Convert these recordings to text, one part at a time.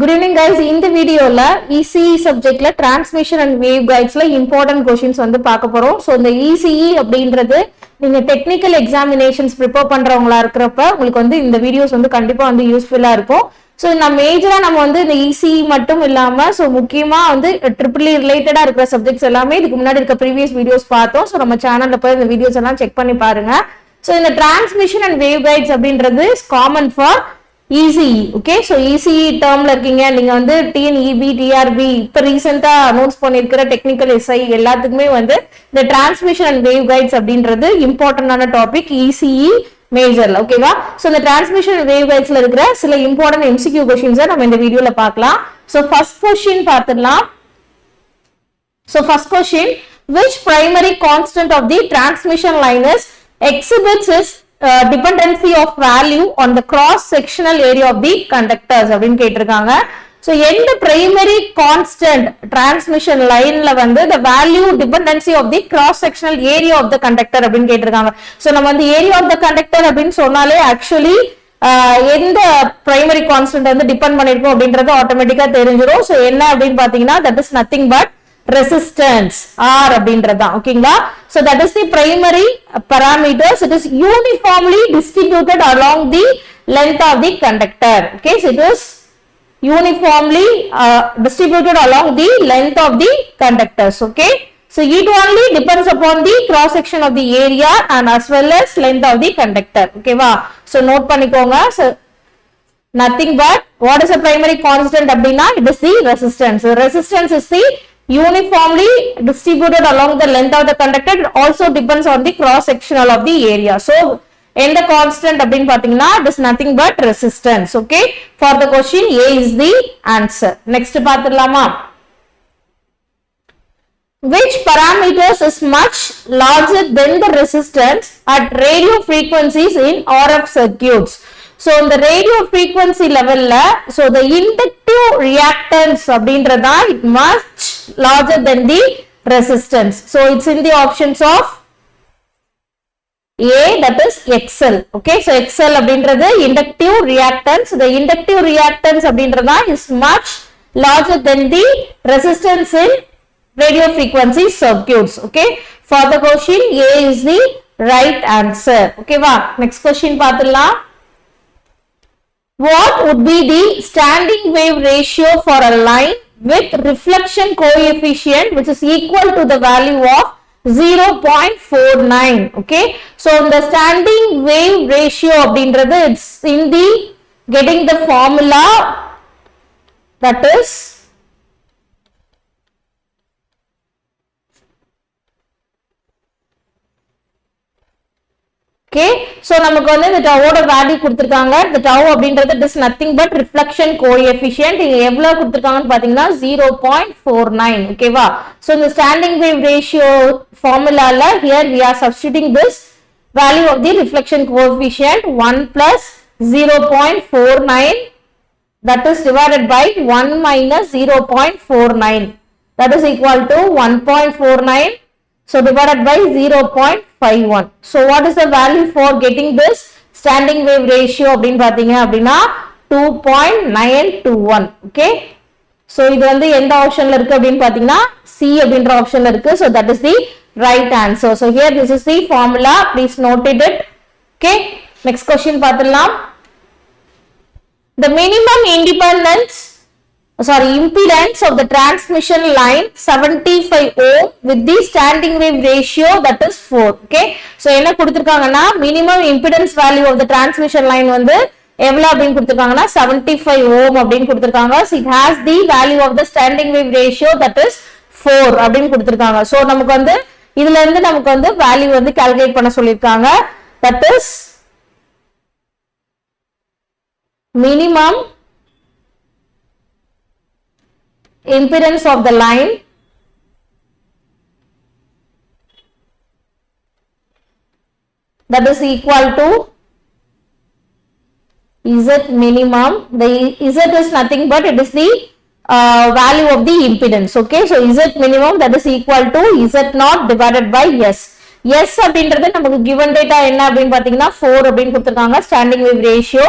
Good evening guys. In the video la ECE subject la transmission and waveguides la important questions வந்து பார்க்க போறோம். So இந்த ECE அப்படின்றது நீங்க technical examinations prepare பண்றவங்களா இருக்கிறப்ப உங்களுக்கு வந்து இந்த வீடியோஸ் வந்து கண்டிப்பா வந்து யூஸ்ஃபுல்லா இருக்கும். So நான் மேஜரா நம்ம வந்து இந்த ECE மட்டும் இல்லாம so முக்கியமா வந்து ட்ரிபிள் ரிலேட்டடா இருக்கிற சப்ஜெக்ட்ஸ் எல்லாமே இதுக்கு முன்னாடி இருக்க ப்ரீவியஸ் வீடியோஸ் பார்த்தோம். So நம்ம சேனல்ல போய் இந்த வீடியோஸ் எல்லாம் செக் பண்ணி பாருங்க. So இந்த transmission and waveguides அப்படின்றது is common for ECE. Okay, so ECE termல இருக்கீங்க நீங்க வந்து TNEB TRB இப்ப ரீசெண்டா அனௌன்ஸ் பண்ணிருக்கிற டெக்னிக்கல் எஸ்ஐ எல்லாத்துக்குமே வந்து இந்த டிரான்ஸ்மிஷன் அண்ட் வேவ்கைட்ஸ் அப்படின்றது இம்பார்ட்டன்டான டாபிக் ECE மேஜர்ல. ஓகேவா? சோ இந்த டிரான்ஸ்மிஷன் அண்ட் வேவ்கைட்ஸ்ல இருக்கிற சில இம்பார்ட்டன்ட் MCQ क्वेश्चंस நம்ம இந்த வீடியோல பார்க்கலாம். சோ ஃபர்ஸ்ட் क्वेश्चन பார்த்துடலாம். So first question, which primary constant of the transmission line is exhibits its dependency of value on the cross sectional area of the conductors அப்படினு கேட்டிருக்காங்க. So எந்த primary constant transmission lineல வந்து the value dependency of the cross sectional area of the conductor அப்படினு கேட்டிருக்காங்க. So நம்ம வந்து area of the conductor அப்படினு சொன்னாலே actually எந்த primary constant வந்து டிபெண்ட் பண்ணிருக்கும் அப்படின்றது ஆட்டோமேட்டிக்கா தெரிஞ்சிரும். So என்ன அப்படினு பாத்தீங்கன்னா that is nothing but resistance R அப்படின்றதா. ஓகேங்களா? So that is the primary parameters. It is uniformly distributed along the length of the conductor. Okay, so it is uniformly distributed along the length of the conductors. Okay, so it only depends upon the cross section of the area and as well as length of the conductor. Okay va? So note பண்ணிக்கோங்க. So nothing but what is the primary constant அப்படினா it is the resistance. So resistance is the uniformly distributed along the length of the conductor. It also depends on the cross sectional of the area. So and the constant அப்படினு பாத்தீங்கன்னா it is nothing but resistance. Okay, for the question A is the answer. Next பார்த்துடலாமா? Which parameters is much larger than the resistance at radio frequencies in RF circuits? So in the radio frequency level la, so the inductive reactance அப்படின்றதா it much larger than the resistance. So it's in the options of A, that is XL. Okay, so XL அப்படின்றது inductive reactance. The inductive reactance அப்படின்றதா is much larger than the resistance in radio frequency circuits. Okay, for the question A is the right answer. Okay va? Next question பார்த்துடலாம். What would be the standing wave ratio for a line with reflection coefficient which is equal to the value of 0.49? Okay, so the standing wave ratio அப்படின்றது it's in the getting the formula, that is okay, so நமக்கு வந்து இந்த tau ஓட value கொடுத்திருக்காங்க. இந்த tau அப்படின்றது it is nothing but reflection coefficient. இங்க எவ்வளவு கொடுத்திருக்காங்கன்னு பாத்தீங்கன்னா 0.49. ஓகேவா? so இந்த standing wave ratio formulaல here we are substituting this value of the reflection coefficient 1 plus 0.49, that is divided by 1 minus 0.49, that is equal to 1.49. So divided by 0.51. So what is the value for getting this standing wave ratio அப்படினு பாத்தீங்க அப்படினா 2.921. Okay, so இது வந்து எந்த ஆப்ஷன்ல இருக்கு அப்படினு பாத்தீங்கன்னா C அப்படின்ற ஆப்ஷன்ல இருக்கு. So that is the right answer. So here this is the formula, please note it. Okay, next question பார்த்துடலாம். The minimum impedance of the transmission line 75 ohm with the standing wave ratio, that is 4. Okay, so என்ன கொடுத்திருக்காங்கன்னா minimum impedance value of the transmission line வந்து எவ்வளவு அப்படினு கொடுத்திருக்காங்கன்னா 75 ohm அப்படினு கொடுத்திருக்காங்க. So it has the value of the standing wave ratio, that is 4 அப்படினு கொடுத்திருக்காங்க. So நமக்கு வந்து இதுல இருந்து நமக்கு வந்து வேல்யூ வந்து கால்குலேட் பண்ண சொல்லிருக்காங்க. that is minimum impedance of the line that is equal to Z minimum. The Z is nothing but it is the value of the impedance. Okay, so Z minimum that is equal to Z naught divided by S. S அப்படின்றது நமக்கு given data என்ன அப்படினு பாத்தீங்கன்னா 4 அப்படினு கொடுத்திருக்காங்க standing wave ratio.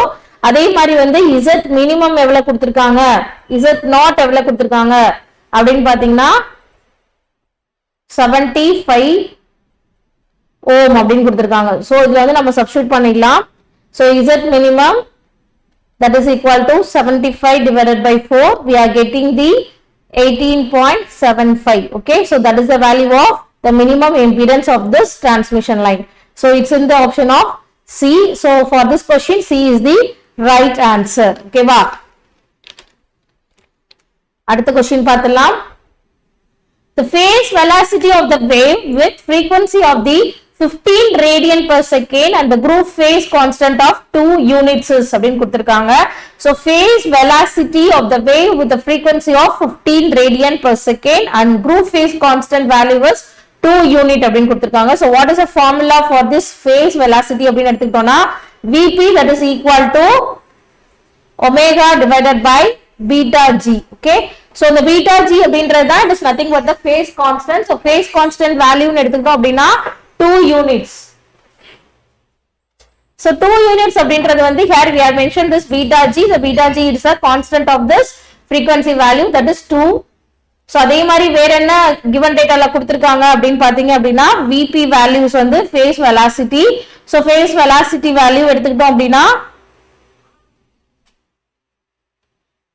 அதே மாதிரி வந்து Z மினிமம் எவ்வளவு கொடுத்திருக்காங்க, Z நாட் எவ்வளவு கொடுத்திருக்காங்க அப்படின்னு பாத்தீங்கன்னா 75 ஓம் அப்படின்னு கொடுத்திருக்காங்க. சோ இதுல வந்து நம்ம சப்ஸ்டிட்யூட் பண்ணிடலாம். So Z minimum that is equal to 75 divided by 4, we are getting the 18.75. okay, so that is the value of the minimum impedance of this transmission line. So it's in the option of C. So for this question C is the right answer. okay va. அடுத்த question பார்த்தலாம். The phase velocity of the wave with frequency of the 15 radian per second and the group phase constant of 2 units is அப்படினு கொடுத்திருக்காங்க. So phase velocity of the wave with the frequency of 15 radian per second and group phase constant value is 2 unit அப்படினு கொடுத்திருக்காங்க. So what is the formula for this phase velocity அப்படினு எடுத்துக்கிட்டோம்னா Vp that is equal to omega divided by beta g. okay, so the beta g அப்படின்றது தான் it is nothing but the phase constant. So phase constant value னு எடுத்துக்கிட்டோம் அப்படினா 2 units. So 2 units அப்படின்றது வந்து here we have mentioned this beta g. The beta g is a constant of this frequency value, that is 2. So அதே மாதிரி வேற என்ன given dataல கொடுத்திருக்காங்க அப்படினு பாத்தீங்க அப்படினா Vp values வந்து phase velocity. So phase velocity value எடுத்துக்கிட்டோம் அப்படினா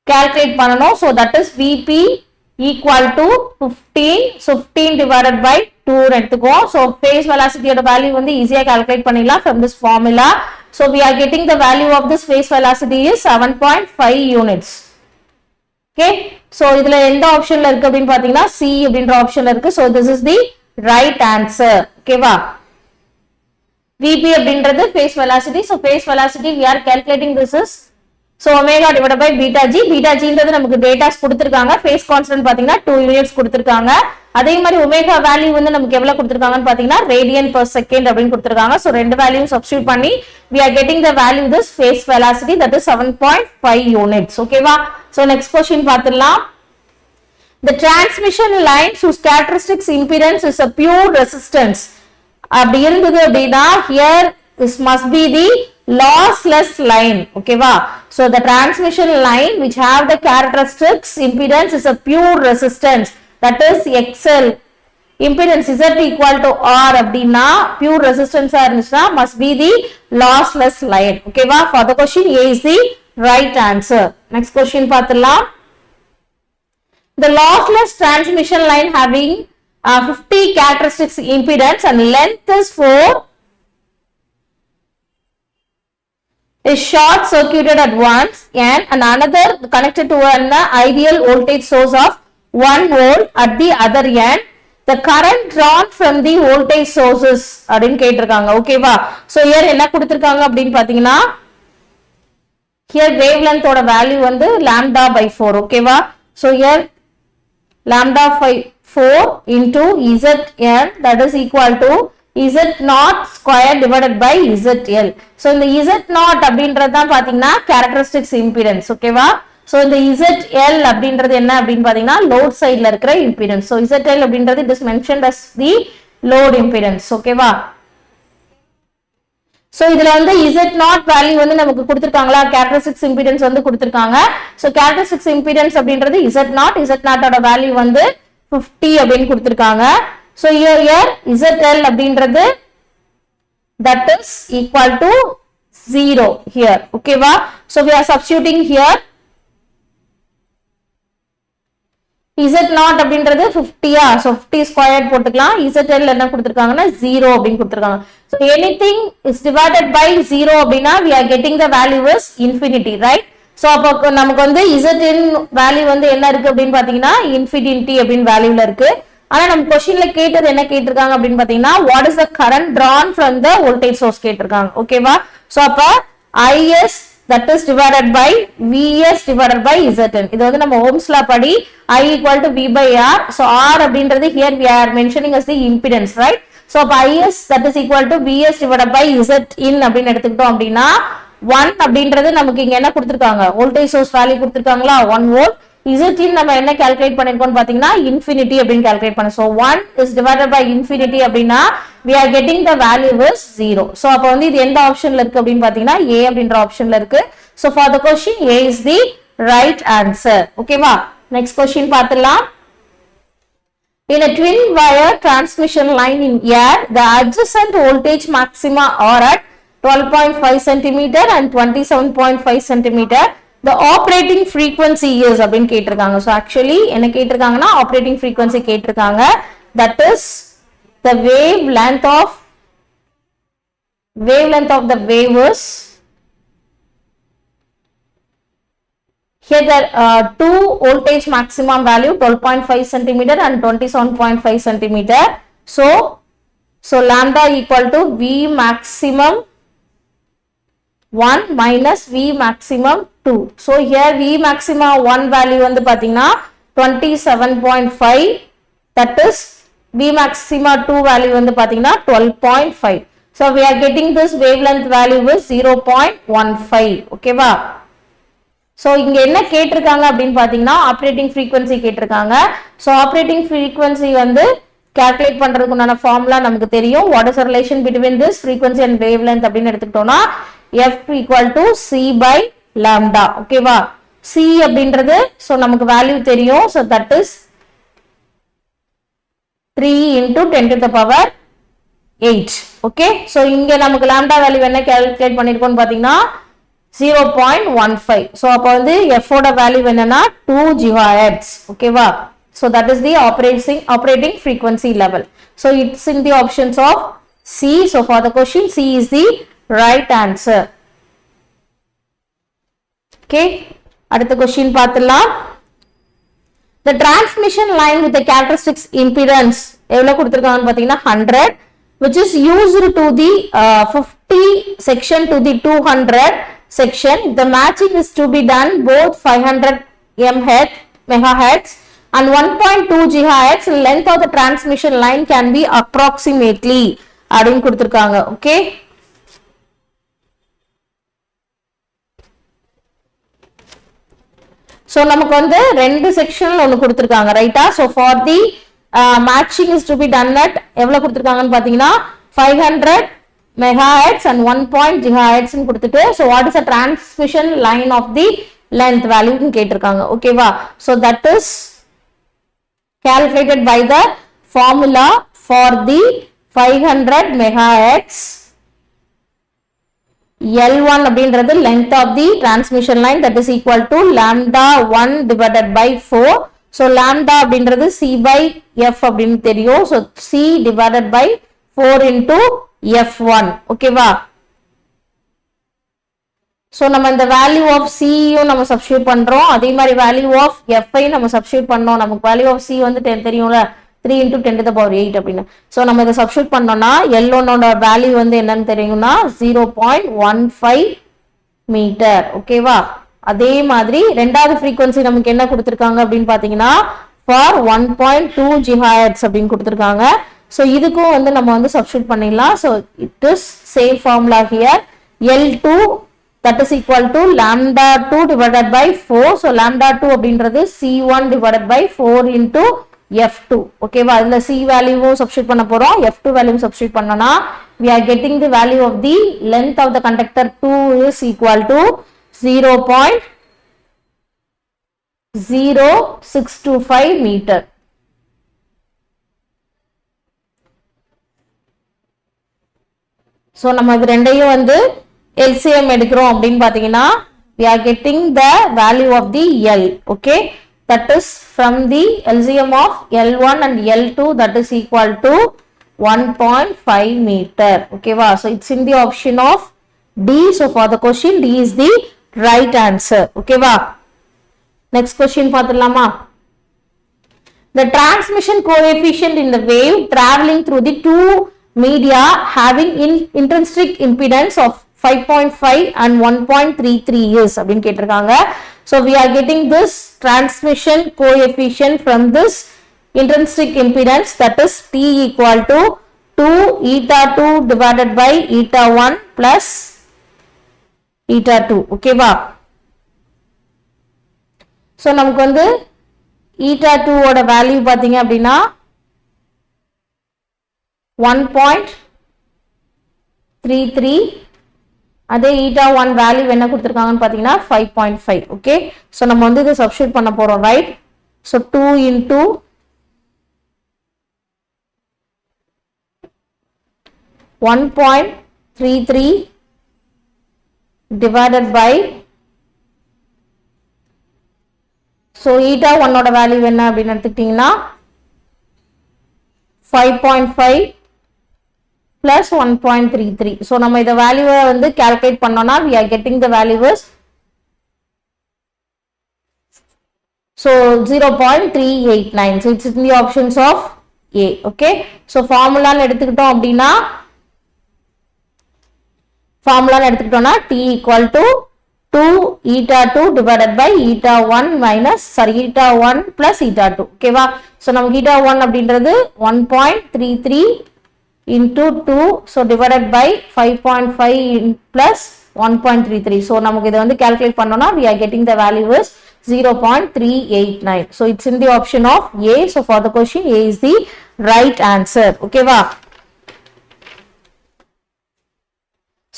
calculate பண்ணனும். So that is Vp equal to 15. So 15 divided by 2 எடுத்துக்குவோம். So phase velocity ஓட value வந்து ஈஸியா calculate பண்ணிடலாம் from this formula. So we are getting the value of this phase velocity is 7.5 units. okay, so இதுல எந்த ஆப்ஷன்ல இருக்கு அப்படினு பாத்தீங்கன்னா C அப்படிங்கற ஆப்ஷன்ல இருக்கு. So this is the right answer. okay வா. Vp அப்படின்றது phase velocity. So phase velocity we are calculating this is so omega divided by beta g. beta g ன்றது நமக்கு டேட்டாஸ் கொடுத்திருக்காங்க. phase constant பாத்தீங்கன்னா 2 units கொடுத்திருக்காங்க. அதே மாதிரி omega value வந்து நமக்கு எவ்வளவு கொடுத்திருக்காங்கன்னு பாத்தீங்கன்னா radian per second அப்படினு கொடுத்திருக்காங்க. so ரெண்டு வேல்யூ சப்ஸ்டிட்யூட் பண்ணி we are getting the value this phase velocity, that is 7.5 units. ஓகேவா. so next question பார்த்திடலாம். The transmission line whose characteristics impedance is a pure resistance அப்படி இருந்தது அப்படினா here this must be the lossless line. okay va. so the transmission line which have the characteristics impedance is a pure resistance, that is XL. impedance Z equal to R அப்படினா pure resistance இருந்துச்சுனா must be the lossless line. okay va. for the question A is the right answer. next question பார்த்திடலாம். The lossless transmission line having 50 characteristics impedance and length is 4 is short circuited at once and another connected to an ideal voltage source of 1 volt at the other end. The current drawn from the voltage sources அப்படினு கேட்டிருக்காங்க. ஓகேவா. so here என்ன கொடுத்திருக்காங்க அப்படினு பாத்தீங்கன்னா here wavelength ஓட value வந்து lambda by 4. ஓகேவா. so here lambda by 4 into Zn, that is equal to Z naught square divided by ZL. so இந்த Z naught அப்படின்றது தான் பாத்தீங்கன்னா characteristics impedance. ஓகேவா. so இந்த ZL அப்படின்றது என்ன அப்படினு பாத்தீங்கன்னா load sideல இருக்கிற impedance. so ZL அப்படின்றது it is mentioned as the load impedance. ஓகேவா. so இதுல வந்து Z naught value வந்து நமக்கு கொடுத்திருக்காங்களா, characteristics impedance வந்து கொடுத்திருக்காங்க. so characteristics impedance அப்படின்றது Z naught ஓட வேல்யூ வந்து 50 அப்படினு கொடுத்திருக்காங்க. so here ZL அப்படின்றது that is equal to 0 here. okay va. so we are substituting here Z naught அப்படின்றது 50 so 50 squared போட்டுக்கலாம். ZL என்ன கொடுத்திருக்காங்கன்னா 0 அப்படினு கொடுத்திருக்காங்க. so anything is divided by 0 அப்படினா we are getting the value is infinity, right. so அப்ப நமக்கு வந்து Zn value வந்து என்ன இருக்கு அப்படினு பாத்தீங்கன்னா infinity அப்படினு வேல்யூல இருக்கு. ஆனா நம்ம क्वेश्चनல கேட்டது என்ன கேட்டிருக்காங்க அப்படினு பாத்தீங்கன்னா what is the current drawn from the voltage source கேட்டிருக்காங்க. ஓகேவா. so அப்ப Is that is divided by Vs divided by Zn. இது வந்து நம்ம ஓம்ஸ் லா படி I equal to V by R. so R அப்படின்றது here we are mentioning as the impedance, right. so அப்ப Is that is equal to Vs divided by Zin அப்படினு எடுத்துக்கிட்டோம் அப்படினா 1 அப்படின்றது நமக்கு இங்க என்ன கொடுத்திருக்காங்க, voltage source value கொடுத்திருக்காங்களா 1 volt. Z in நம்ம என்ன calculate பண்ணிருக்கோம் பாத்தீங்கன்னா infinity அப்படினு calculate பண்ணோம். So 1 is divided by infinity அப்படினா we are getting the value is 0. So அப்ப வந்து இது எந்த ஆப்ஷன்ல இருக்கு அப்படினு பாத்தீங்கன்னா A அப்படின்ற ஆப்ஷன்ல இருக்கு. So for the question A is the right answer. ஓகேவா? Next question பார்த்திடலாம். In a twin wire transmission line in air, the adjacent voltage maxima are at 12.5 cm and 27.5 cm. The operating frequency is அப்படினு கேட்டிருக்காங்க. So actually என்ன கேட்டிருக்காங்கன்னா operating frequency கேட்டிருக்காங்க. That is the wavelength of the wave is here the two voltage maximum value 12.5 cm and 27.5 cm. So lambda equal to V maximum 1 minus V maximum 2. So here V maximum 1 value வந்து பாத்தீங்கன்னா 27.5, that is V maximum 2 value வந்து பாத்தீங்கன்னா 12.5. So we are getting this wavelength value is 0.15. ஓகேவா? So இங்க என்ன கேட்டிருக்காங்க அப்படினு பாத்தீங்கன்னா ஆப்பரேட்டிங் frequency கேட்டிருக்காங்க. So ஆப்பரேட்டிங் frequency வந்து calculate பண்றதுக்கு உண்டான ஃபார்முலா நமக்கு தெரியும். What is the relation between this frequency and wavelength அப்படினு எடுத்துக்கிட்டோம்னா F equal to C by lambda. ஓகேவா? C அப்படின்றது so நமக்கு வேல்யூ தெரியும். So that is 3 into 10 to the power 8. Okay? So இங்க நமக்கு lambda வேல்யூ என்ன calculate பண்ணிருக்கோம்னு பாத்தீங்கன்னா 0.15. So அப்ப வந்து F ஓட வேல்யூ என்னன்னா 2 GHz. ஓகேவா? So that is the operating frequency level. So it's in the options of C. So for the question C is the right answer. Okay, அடுத்த question பார்த்திடலாம். The transmission line with the characteristics impedance எவ்வளவு கொடுத்திருக்காங்கன்னு பாத்தீங்கன்னா 100, which is used to the 50 section to the 200 section. The matching is to be done both 500 megahertz and 1.2 GHz. Length of the transmission line can be approximately அப்படின்னு கொடுத்திருக்காங்க. Okay, so நமக்கு வந்து ரெண்டு செக்ஷன்ல ஒன்னு கொடுத்திருக்காங்க, ரைட்டா? So for the matching is to be done at எவ்வளவு கொடுத்திருக்காங்கன்னு பாத்தீங்கன்னா 500 megahertz and 1 GHz ன்னு கொடுத்துட்டு so what is the transmission line of the length value ன்னு கேட்டிருக்காங்க. ஓகேவா? So that is calculated by the formula for the 500 megahertz. L1 அப்படின்றது length of the transmission line, that is equal to lambda 1 divided by 4. So lambda அப்படின்றது C by F அப்படின்னு தெரியும். So C divided by 4 into F1. ஓகேவா? So நம்ம இந்த value of C யும் நம்ம substitute பண்றோம், அதே மாதிரி value of F ஐ நம்ம substitute பண்ணோம். நமக்கு value of C வந்து தெரியும்ல 3 into 10 to the power 8 அப்படின்னு. So நம்ம இதை substitute பண்ணோம்னா L1 ஓட வேல்யூ வந்து என்னன்னு தெரியும்னா 0.15 மீட்டர். ஓகேவா? அதே மாதிரி ரெண்டாவது frequency நமக்கு என்ன கொடுத்திருக்காங்க அப்படின்னு பாத்தீங்கன்னா for 1.2 GHz அப்படின்னு கொடுத்திருக்காங்க. So இதுக்கும் வந்து நம்ம வந்து substitute பண்ணிடலாம். So it is same formula here. L2 that is equal to lambda 2 divided by 4. So lambda 2 அப்படின்றது C1 divided by 4 into F2. ஓகேவா? இதுல C வேல்யூ சப்ஸ்டிட்யூட் பண்ண போறோம், F2 வேல்யூ சப்ஸ்டிட்யூட் பண்ணனா we are getting the value of the length of the conductor 2 is equal to 0.0625 meter. So நம்ம இது ரெண்டையும் வந்து LCM எடுக்கிறோம் அப்படின்னு பாத்தீங்கன்னா we are getting the value of the L. Okay, that is from the LCM of L1 and L2, that is equal to 1.5 meter. Okay va? So it's in the option of D. So for the question D is the right answer. Okay va? Next question paathalama. The transmission coefficient in the wave traveling through the two media having intrinsic impedance of 5.5 and 1.33 is அப்படினு கேட்டிருக்காங்க. So we are getting this transmission coefficient from this intrinsic impedance, that is P equal to 2 eta 2 divided by eta 1 plus eta 2. Okay va? So நமக்கு வந்து eta 2 ஓட value பார்த்தீங்க அப்படின்னா 1.33. அதே eta 1 value என்ன கொடுத்துருக்காங்கன்னு பார்த்தீங்கன்னா 5.5. ஓகே, ஸோ நம்ம வந்து இதை சப்ஸ்டிட்யூட் பண்ண போறோம், right? So 2 into 1.33 divided by, so eta 1 ஓட வேல்யூ என்ன அப்படின்னு எடுத்துக்கிட்டீங்கன்னா 5.5 plus 1.33. so நம்ம இத வேல்யூவை வந்து கால்குலேட் பண்ணோம்னா we are getting the value is so 0.389. so it's in the options of A. okay, so formula எடுத்துக்கிட்டோம் அப்படின்னா T equal to 2 eta 2 divided by eta 1 minus eta 1 plus eta 2. okay வா? so நமக்கு eta 1 அப்படின்றது 1.33 into 2, so divided by 5.5 plus 1.33. so நமக்கு இதை வந்து calculate பண்ணோம்னா we are getting the value is 0.389. so it's in the option of A. so for the question A is the right answer. okay வா?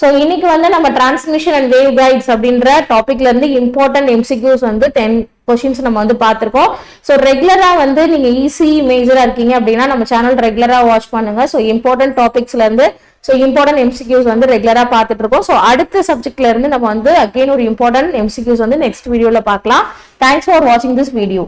So இன்னைக்கு வந்து நம்ம transmission and wave guides அப்படின்ற டாபிக்ல இருந்து இம்பார்ட்டன்ட் எம்சிக்யூஸ் வந்து 10 questions நம்ம வந்து பார்த்துருக்கோம். ஸோ ரெகுலரா வந்து நீங்க ECE மேஜரா இருக்கீங்க அப்படின்னா நம்ம சேனல் ரெகுலரா வாட்ச் பண்ணுங்க. ஸோ இம்பார்ட்டன்ட் டாபிக்ஸ்ல இருந்து இம்பார்ட்டன்ட் எம்சிக்யூஸ் வந்து ரெகுலரா பார்த்துட்டு இருக்கோம். ஸோ அடுத்த சப்ஜெக்ட்ல இருந்து நம்ம வந்து அகைன் ஒரு இம்பார்ட்டன்ட் எம்சிக்யூஸ் வந்து நெக்ஸ்ட் வீடியோல பார்க்கலாம். தேங்க்ஸ் ஃபார் வாட்சிங் திஸ் வீடியோ.